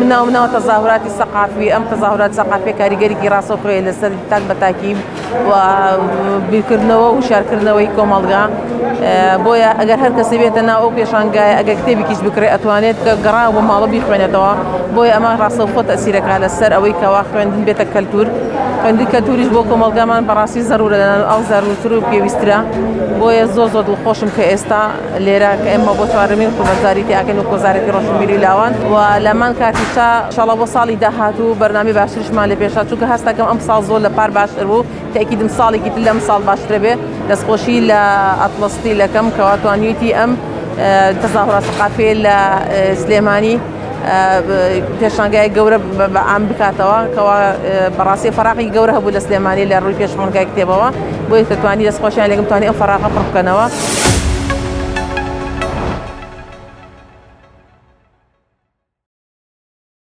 مناو تظاهرات ثقافية تظاهرات ثقافية كاريگەری ڕاستەوخۆیە لەسەر تاک بەتاکیب و بیرکردنەوە و شارکردنەوەی کۆمەڵگا بۆیە ئەگەر هەر کەسێ بێتە ناو ئەو پێشانگایە ئەگەر کتێبێکیش بکرێت ئەتوانێت کە گەڕا بۆ ماڵە بیخوێنێتەوە بۆیە ئەمە ڕاستەوخۆ تەئسیرەکە لەسەر ئەوەی کەوا خوێندن بێتە کەلتور خوێندنی کەلتوریش بۆ کۆمەڵگامان بەڕاستی زەرورە ئەو زەرورتر و پێویسترە بۆیە زۆر دڵخۆشم کە ئێستا لێرە کە ئێمە بۆ چوارەمین قوربەتزاریتی ئاکەین وەک وەزارەتی ڕۆشنبیری لاوان و لەمان کاتیشا ئینشاڵڵا بۆ ساڵی داهاتوو بەرنامەی باشتریشمان لێ پێشا چونکە هەستەکەم ئەم ساڵ زۆر لە پار باشتر بوو تاکیدم ساڵێکی تر لەم ساڵ باشترە بێ دەستخۆشی لە ئەتڵەستی لەکەم کەوا توانیویەتی ئەم تەظاهرات ثقافیە لە سلێمانی پێشانگای گەورە بەعام بکاتەوە کەوا بەڕاستی فەراقی گەورە هەبوو لە سلێمانی لە ڕووی پێشمەرگای کتێبەوە بۆیە دەتوانی دەستخۆشیان لێگەم توانی ئەم فەراقە پڕ بکەنەوە.